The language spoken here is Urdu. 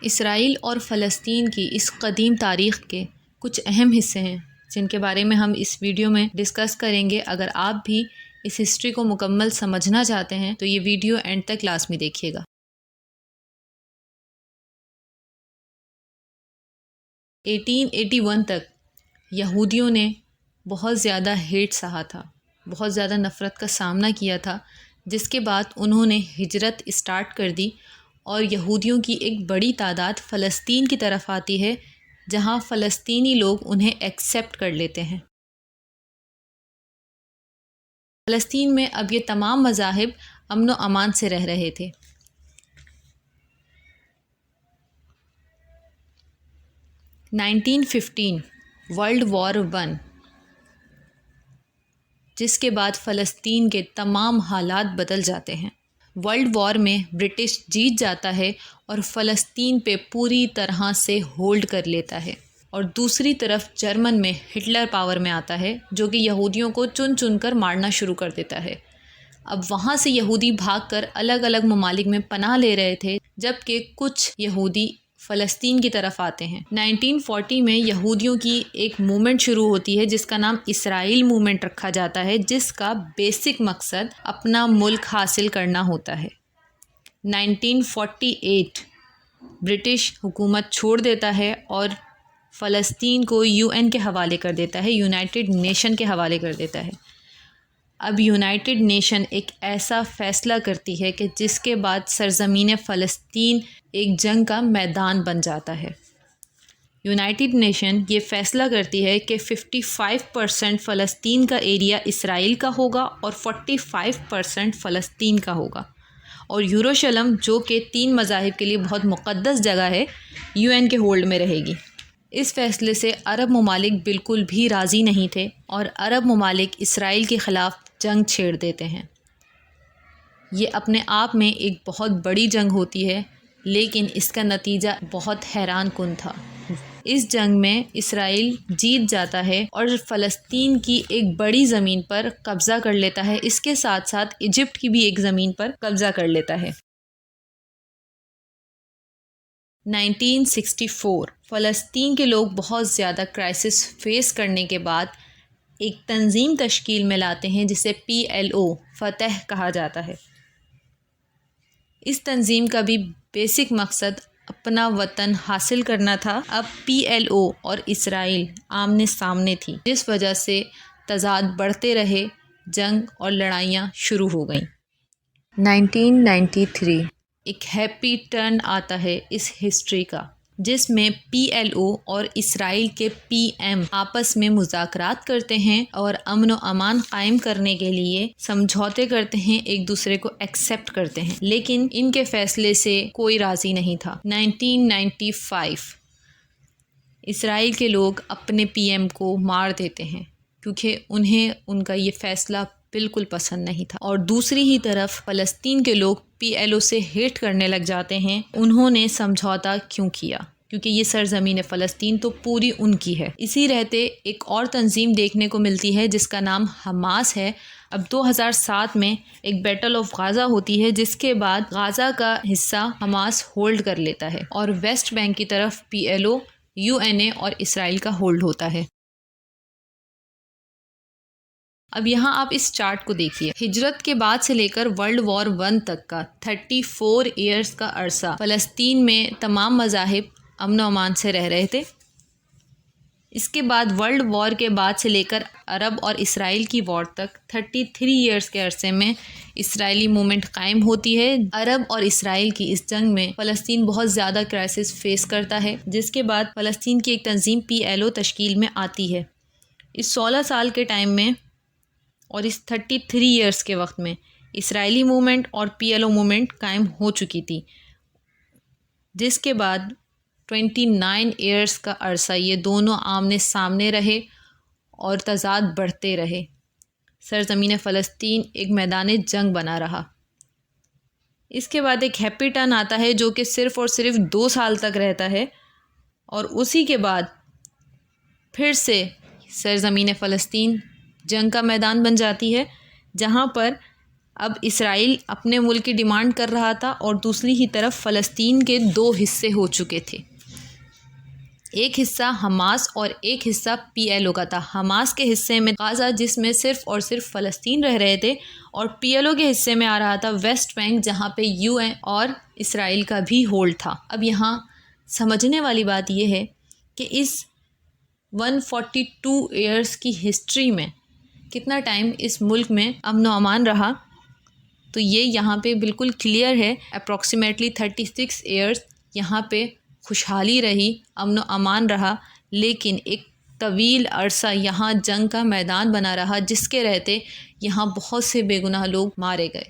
اسرائیل اور فلسطین کی اس قدیم تاریخ کے کچھ اہم حصے ہیں جن کے بارے میں ہم اس ویڈیو میں ڈسکس کریں گے۔ اگر آپ بھی اس ہسٹری کو مکمل سمجھنا چاہتے ہیں تو یہ ویڈیو اینڈ تک لازمی دیکھیے گا۔ 1881 تک یہودیوں نے بہت زیادہ ہیٹ سہا تھا، بہت زیادہ نفرت کا سامنا کیا تھا، جس کے بعد انہوں نے ہجرت اسٹارٹ کر دی اور یہودیوں کی ایک بڑی تعداد فلسطین کی طرف آتی ہے، جہاں فلسطینی لوگ انہیں ایکسیپٹ کر لیتے ہیں۔ فلسطین میں اب یہ تمام مذاہب امن و امان سے رہ رہے تھے۔ 1915 ورلڈ وار 1، جس کے بعد فلسطین کے تمام حالات بدل جاتے ہیں۔ ورلڈ وار میں برٹش جیت جاتا ہے اور فلسطین پہ پوری طرح سے ہولڈ کر لیتا ہے، اور دوسری طرف جرمن میں ہٹلر پاور میں آتا ہے، جو کہ یہودیوں کو چن چن کر مارنا شروع کر دیتا ہے۔ اب وہاں سے یہودی بھاگ کر الگ الگ ممالک میں پناہ لے رہے تھے، جبکہ کچھ یہودی فلسطین کی طرف آتے ہیں۔ 1940 میں یہودیوں کی ایک موومنٹ شروع ہوتی ہے جس کا نام اسرائیل موومنٹ رکھا جاتا ہے، جس کا بیسک مقصد اپنا ملک حاصل کرنا ہوتا ہے۔ 1948 برٹش حکومت چھوڑ دیتا ہے اور فلسطین کو UN کے حوالے کر دیتا ہے، یونائٹڈ نیشن کے حوالے کر دیتا ہے۔ اب یونائٹڈ نیشن ایک ایسا فیصلہ کرتی ہے کہ جس کے بعد سرزمین فلسطین ایک جنگ کا میدان بن جاتا ہے۔ یونائٹڈ نیشن یہ فیصلہ کرتی ہے کہ 55% فلسطین کا ایریا اسرائیل کا ہوگا اور 45% فلسطین کا ہوگا، اور یروشلم جو کہ 3 مذاہب کے لیے بہت مقدس جگہ ہے، UN کے ہولڈ میں رہے گی۔ اس فیصلے سے عرب ممالک بالکل بھی راضی نہیں تھے اور عرب ممالک اسرائیل کے خلاف جنگ چھیڑ دیتے ہیں۔ یہ اپنے آپ میں ایک بہت بڑی جنگ ہوتی ہے، لیکن اس کا نتیجہ بہت حیران کن تھا۔ اس جنگ میں اسرائیل جیت جاتا ہے اور فلسطین کی ایک بڑی زمین پر قبضہ کر لیتا ہے، اس کے ساتھ ساتھ ایجپٹ کی بھی ایک زمین پر قبضہ کر لیتا ہے۔ 1964 فلسطین کے لوگ بہت زیادہ کرائسس فیس کرنے کے بعد ایک تنظیم تشکیل میں لاتے ہیں جسے PLO فتح کہا جاتا ہے۔ اس تنظیم کا بھی بیسک مقصد اپنا وطن حاصل کرنا تھا۔ اب PLO اور اسرائیل آمنے سامنے تھی، جس وجہ سے تضاد بڑھتے رہے، جنگ اور لڑائیاں شروع ہو گئیں۔ 1993 ایک ہیپی ٹرن آتا ہے اس ہسٹری کا، جس میں PLO اور اسرائیل کے PM آپس میں مذاکرات کرتے ہیں اور امن و امان قائم کرنے کے لیے سمجھوتے کرتے ہیں، ایک دوسرے کو ایکسیپٹ کرتے ہیں، لیکن ان کے فیصلے سے کوئی راضی نہیں تھا۔ 1995 اسرائیل کے لوگ اپنے PM کو مار دیتے ہیں کیونکہ انہیں ان کا یہ فیصلہ بالکل پسند نہیں تھا، اور دوسری ہی طرف فلسطین کے لوگ PLO سے ہیٹ کرنے لگ جاتے ہیں، انہوں نے سمجھوتا کیوں کیا، کیونکہ یہ سرزمین فلسطین تو پوری ان کی ہے۔ اسی رہتے ایک اور تنظیم دیکھنے کو ملتی ہے جس کا نام حماس ہے۔ اب 2007 میں ایک بیٹل آف غازہ ہوتی ہے، جس کے بعد غازہ کا حصہ حماس ہولڈ کر لیتا ہے اور ویسٹ بینک کی طرف PLO، UNA اور اسرائیل کا ہولڈ ہوتا ہے۔ اب یہاں آپ اس چارٹ کو دیکھیے، ہجرت کے بعد سے لے کر ورلڈ وار 1 تک کا 34 ایئرز کا عرصہ فلسطین میں تمام مذاہب امن و امان سے رہ رہے تھے۔ اس کے بعد ورلڈ وار کے بعد سے لے کر عرب اور اسرائیل کی وار تک 33 ایئرز کے عرصے میں اسرائیلی موومنٹ قائم ہوتی ہے۔ عرب اور اسرائیل کی اس جنگ میں فلسطین بہت زیادہ کرائسس فیس کرتا ہے، جس کے بعد فلسطین کی ایک تنظیم PLO تشکیل میں آتی ہے۔ اس 16 سال کے ٹائم میں اور اس 33 ایئرز کے وقت میں اسرائیلی موومنٹ اور PLO موومنٹ قائم ہو چکی تھی، جس کے بعد 29 ایئرز کا عرصہ یہ دونوں آمنے سامنے رہے اور تضاد بڑھتے رہے۔ سرزمین فلسطین ایک میدان جنگ بنا رہا۔ اس کے بعد ایک ہیپی ٹرن آتا ہے جو کہ صرف اور صرف 2 سال تک رہتا ہے، اور اسی کے بعد پھر سے سرزمین فلسطین جنگ کا میدان بن جاتی ہے، جہاں پر اب اسرائیل اپنے ملک کی ڈیمانڈ کر رہا تھا اور دوسری ہی طرف فلسطین کے 2 حصے ہو چکے تھے، ایک حصہ حماس اور ایک حصہ PLO کا تھا۔ حماس کے حصے میں غزہ جس میں صرف اور صرف فلسطین رہ رہے تھے، اور PLO کے حصے میں آ رہا تھا ویسٹ بینک جہاں پہ UN اور اسرائیل کا بھی ہولڈ تھا۔ اب یہاں سمجھنے والی بات یہ ہے کہ اس 142 ایئرس کی ہسٹری میں کتنا ٹائم اس ملک میں امن و امان رہا، تو یہ یہاں پہ بالکل کلیئر ہے۔ اپروکسیمیٹلی 36 ایئرس یہاں پہ خوشحالی رہی، امن و امان رہا، لیکن ایک طویل عرصہ یہاں جنگ کا میدان بنا رہا، جس کے رہتے یہاں بہت سے بے گناہ لوگ مارے گئے۔